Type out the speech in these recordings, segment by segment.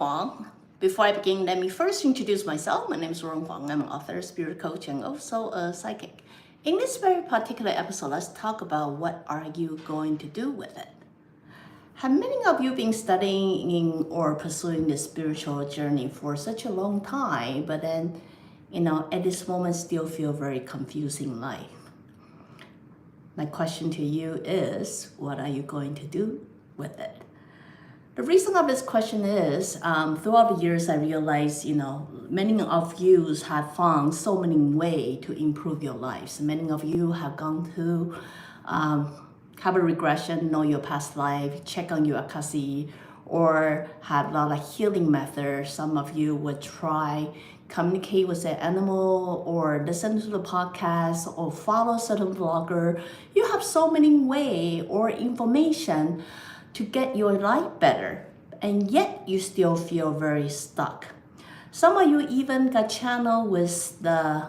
Huang. Before I begin, let me first introduce myself. My name is Ruowen Huang. I'm an author, spirit coach, and also a psychic. In this very particular episode, let's talk about what are you going to do with it. Have many of you been studying or pursuing the spiritual journey for such a long time, but then, at this moment still feel very confusing life? My question to you is, what are you going to do with it? The reason of this question is, throughout the years, I realized, many of you have found so many ways to improve your lives. Many of you have gone to have a regression, know your past life, check on your akasha, or have a lot of healing methods. Some of you would try communicate with an animal or listen to the podcast or follow certain blogger. You have so many ways or information to get your life better, and yet you still feel very stuck. Some of you even got channeled with the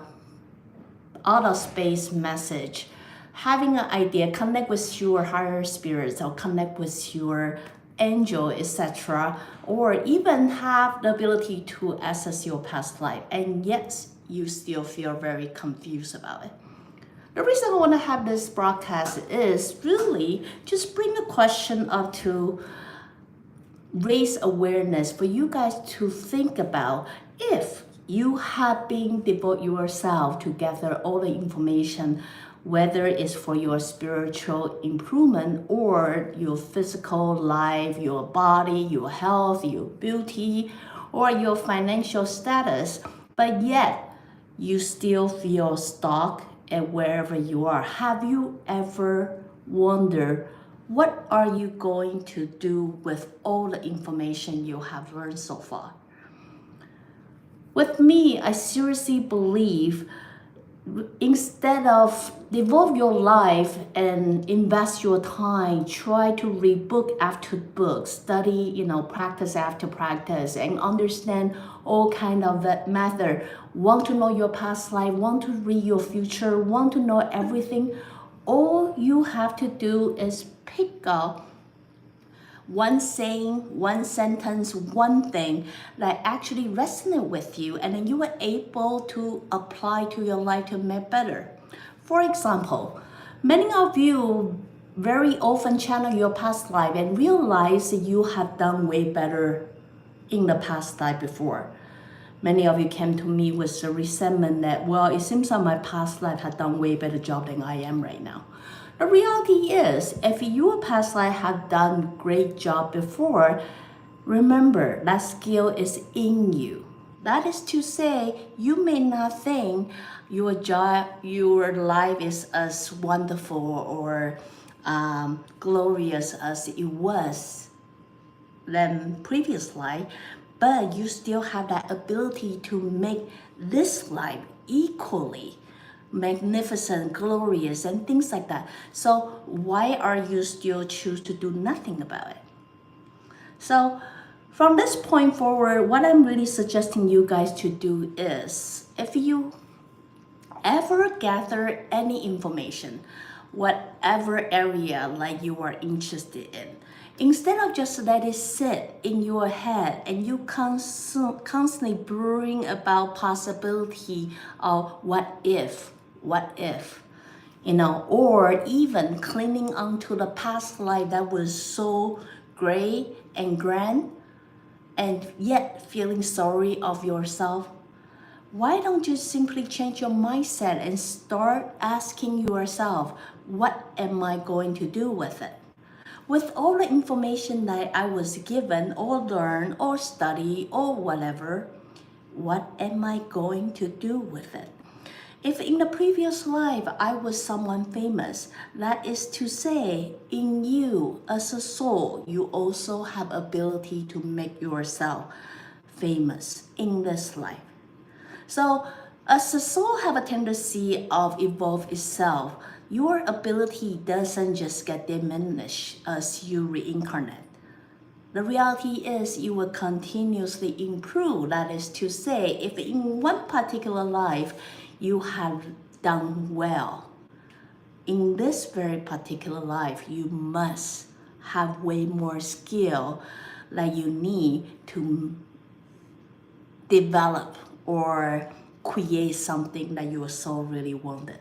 outer space message, having an idea, connect with your higher spirits or connect with your angel, etc., or even have the ability to access your past life, and yet you still feel very confused about it. The reason I want to have this broadcast is really just bring a question up to raise awareness for you guys to think about. If you have been devote yourself to gather all the information, whether it's for your spiritual improvement or your physical life, your body, your health, your beauty, or your financial status, but yet you still feel stuck at wherever you are. Have you ever wondered, what are you going to do with all the information you have learned so far? With me, I seriously believe instead of devote your life and invest your time, try to read book after book, study, practice after practice, and understand all kind of that method. Want to know your past life, want to read your future, want to know everything. All you have to do is pick up one saying, one sentence, one thing that actually resonate with you, and then you are able to apply to your life to make better. For example, many of you very often channel your past life and realize that you have done way better in the past life before. Many of you came to me with a resentment that, well, it seems like my past life had done way better job than I am right now. The reality is, if your past life had done great job before, remember that skill is in you. That is to say, you may not think your job, your life is as wonderful or glorious as it was than previous life, but you still have that ability to make this life equally magnificent, glorious, and things like that. So why are you still choose to do nothing about it? So from this point forward, what I'm really suggesting you guys to do is, if you ever gather any information, whatever area like you are interested in, instead of just let it sit in your head and you constantly brewing about possibility of what if, or even clinging onto the past life that was so great and grand, and yet feeling sorry of yourself. Why don't you simply change your mindset and start asking yourself, what am I going to do with it? With all the information that I was given or learn or study or whatever, what am I going to do with it? If in the previous life I was someone famous, that is to say, in you as a soul, you also have ability to make yourself famous in this life. So as the soul have a tendency of evolve itself, your ability doesn't just get diminished as you reincarnate. The reality is you will continuously improve. That is to say, if in one particular life you have done well, in this very particular life, you must have way more skill that you need to develop or create something that you so really wanted.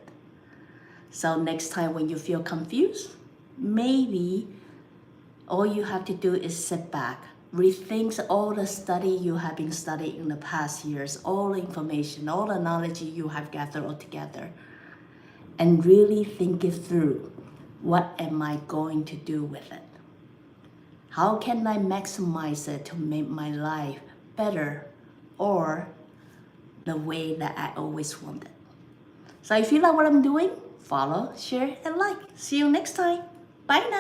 So next time when you feel confused, maybe all you have to do is sit back, rethink all the study you have been studying in the past years, all the information, all the knowledge you have gathered all together, and really think it through. What am I going to do with it? How can I maximize it to make my life better or the way that I always wanted? So if you like what I'm doing, follow, share, and like. See you next time. Bye now.